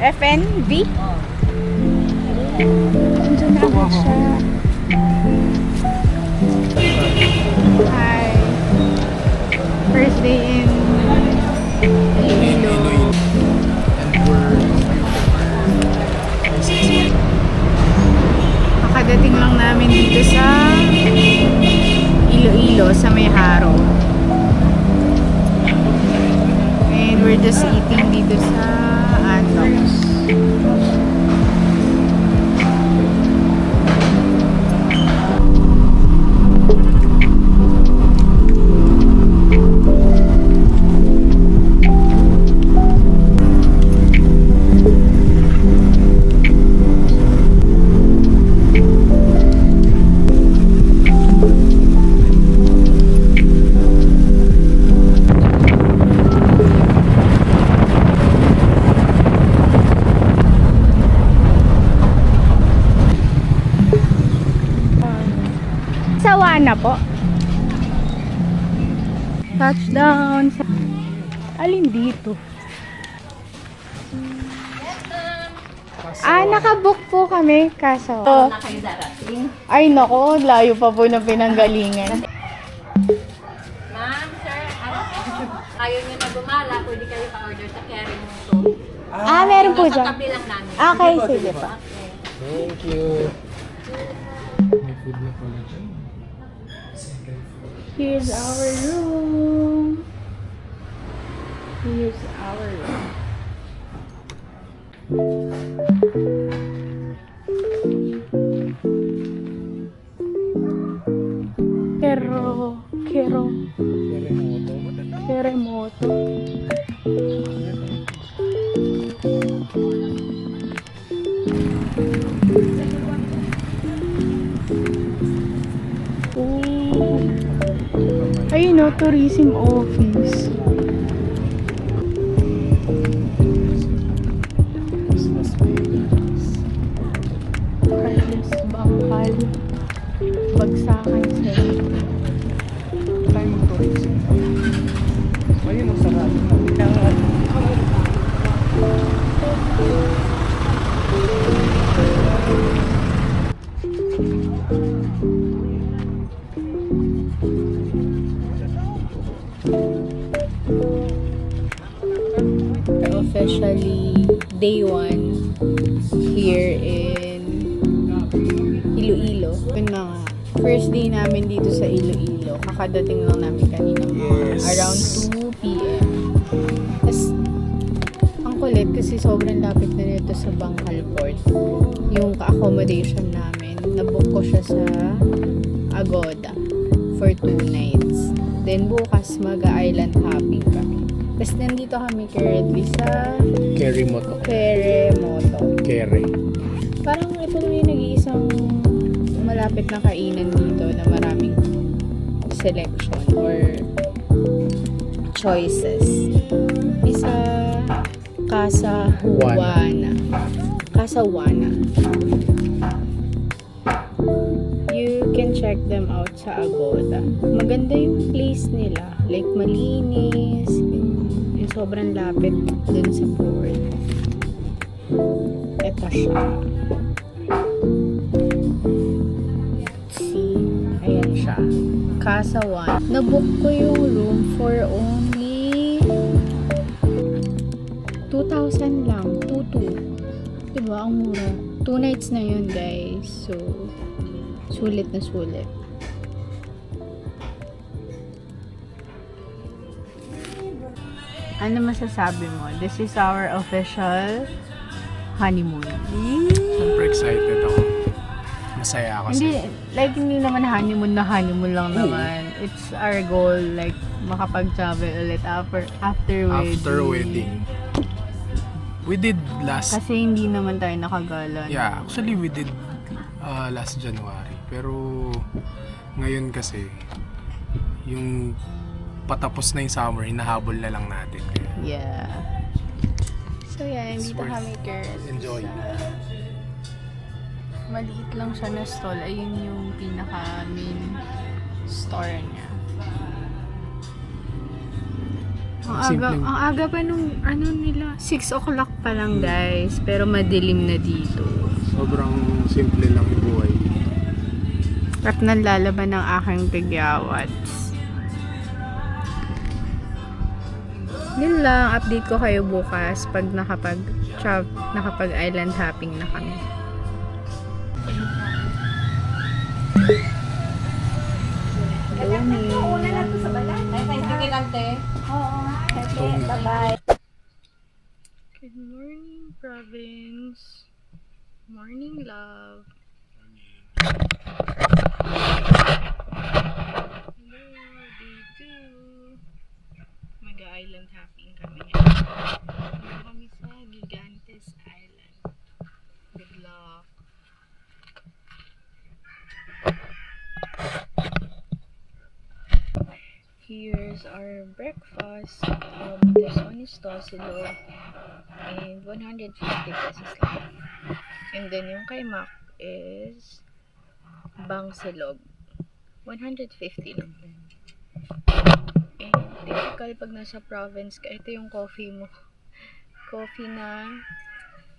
FNV? Andiyan na agad siya. Hi. First day in Iloilo. Kakadating lang namin dito sa Iloilo, sa May Haro. And we're just eating dito sa Antox. Na po. Touchdown. Alin dito? Nakabook po kami. Kaso. Ay nako, layo pa po ng pinanggalingan. Ma'am, sir, ayaw nyo na gumala, pwede kayo pa-order sa Kerry Moto. Meron po dyan. Sa tabi lang namin. Okay, sige po. Thank you. May food na pala dyan. Here's our room. Here's our room. Keremoto. Ayun o, tourism office. Carlos Bangkal. Bagsakan sa Tayo mag-tourism. Ayun ang sarado na. Officially day 1 here in Iloilo. Yun na nga. First day namin dito sa Iloilo. Kakadating lang namin kanina around 2 p.m. Tapos, ang kulit kasi sobrang lapit na nito sa Bangkal Port. Yung accommodation namin, nabook ko siya sa Agoda for 2 nights. Then bukas mag-island hopping kami. Tapos nandito kami currently sa Keremoto. Kere. Parang ito na yung nag-iisang malapit na kainan dito na maraming selection or choices. Isa Casa Juana. You can check them out sa Agoda. Maganda yung place nila. Like malinis. Yung sobrang lapit dun sa port. Ito siya. See? Ayan siya. Casa Juana. Nabook ko yung room for only 2,000 lang. 2,200. Diba? Ang mura. 2 nights na yun, guys. So, sulit na sulit. Ano masasabi mo? This is our official honeymoon. Super excited ako. Masaya ako. Hindi naman honeymoon na honeymoon lang naman. It's our goal, like, makapag-travel ulit after wedding. After wedding. We did last... Kasi hindi naman tayo nakagala. Yeah, actually we did last January. Pero ngayon kasi, yung patapos na yung summer, hinahabol na lang natin. Yeah. So yeah, dito kami currently. Enjoy. Maliit lang siya na stall. Ayun yung pinaka main store niya. Simpleng- Ang aga pa nung ano nila, 6 o'clock pa lang guys, pero madilim na dito. Sobrang simple lang yung buhay. At nalalaban ng aking tigyawats. Yun lang, update ko kayo bukas pag nakapag island hopping na kami. Thank you, Kilante. Good morning, province. Morning, love. Hello, day 2. Mag-island hopping kami. Punta kami sa Gigantes Island. Good luck. Here's our breakfast. This one is tosilo and 150 pesos lang. And then yung kay Mac is bangsilog. 150 lang din. And typical pag nasa province ka, ito yung coffee mo. Coffee na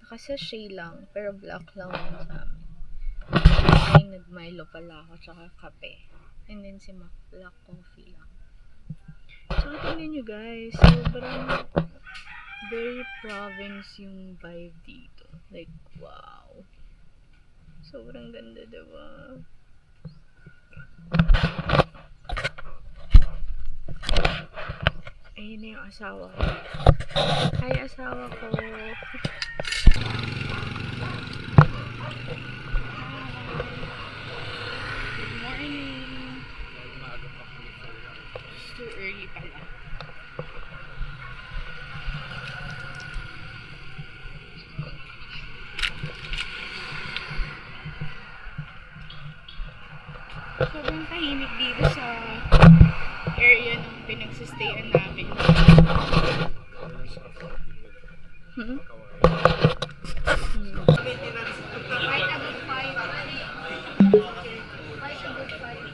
nakasachet lang, pero black lang yun sa amin. Ay, nag-Milo pala ako, tsaka kape. And then si Mac, black coffee lang. So, tingnan nyo guys, sobrang very province yung vibe dito. Like, wow. Sobrang ganda, diba? Ayun na yung asawa ko. Hi, asawa ko. Good morning. It's too early pala. Sobrang tahimik dito sa area ng pinagsistayan namin. Hmm? Right about 5. Right about 5.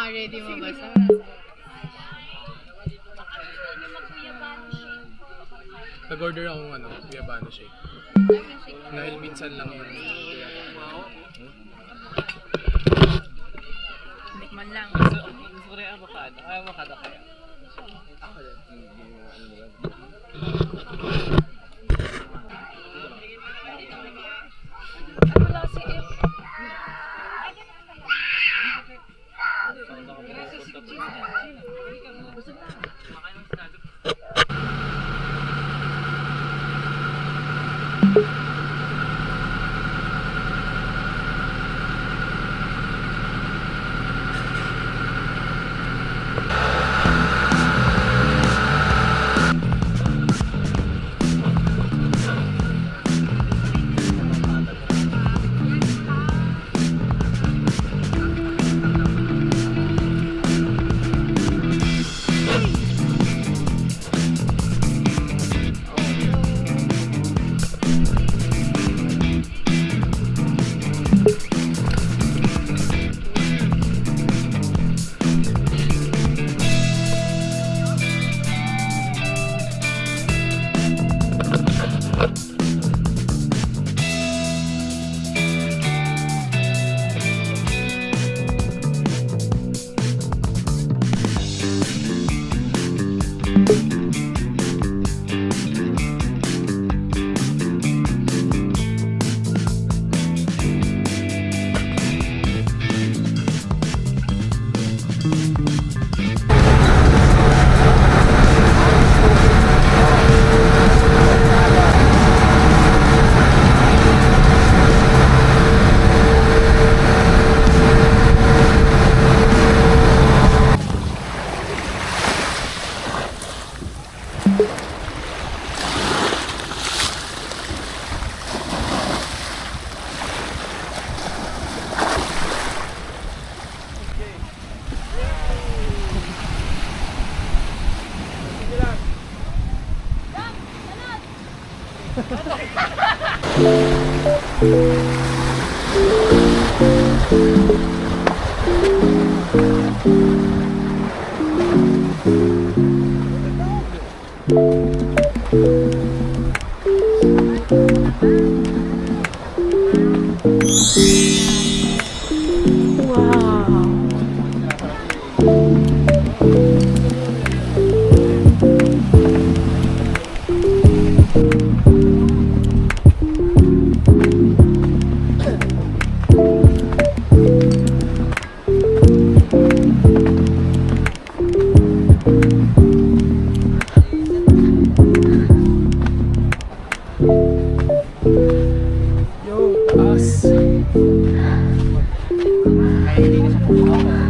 ready mabasa. Nag-order akong Guyabano shake. Dahil minsan lang yung Tikman lang. Gusto ko rin avocado. Ay, avocado kaya. Ako din.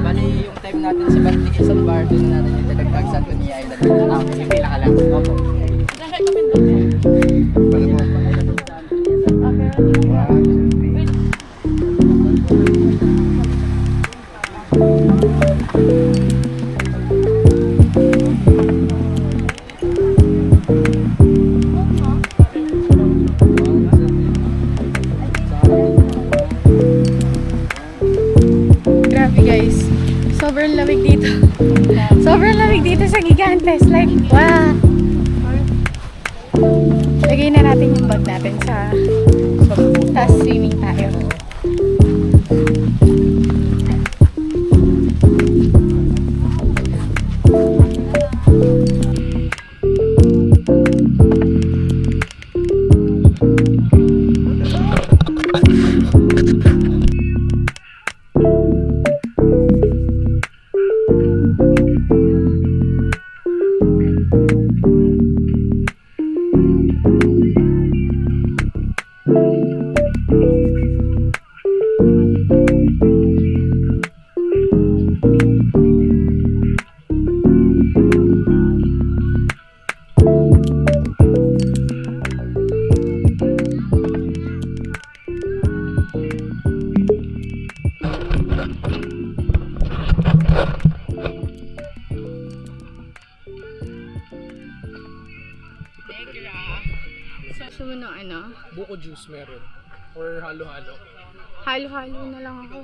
Bali, yung time natin sa Bartigisan Bar, doon natin yung Dagdag Santonia Island. Pipila ka lang. Opo. Grabe guys. Sobrang lamig dito. Sobrang lamig dito sa Gigantes. Like, wow. Lagay na natin yung bag natin sa taas swimming tayo. Gusto mo ng ano? buko juice meron. Or halo-halo. Halo-halo na lang ako.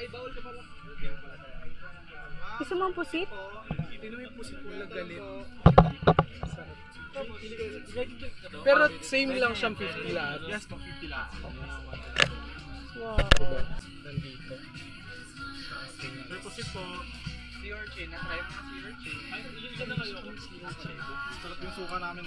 Ay, bawal ka pala. Gusto mo ang pusit? Ito yung pusit nila galit. Sarap. Pero same lang siyang 50 lahat. Yes, 50 lahat. Wow. Diba? Nandito. Sir, pusit po. Si Orche, na-try mo na si Orche. Ay, yun ka na kayo. Si Orche. Sarap yung suka namin.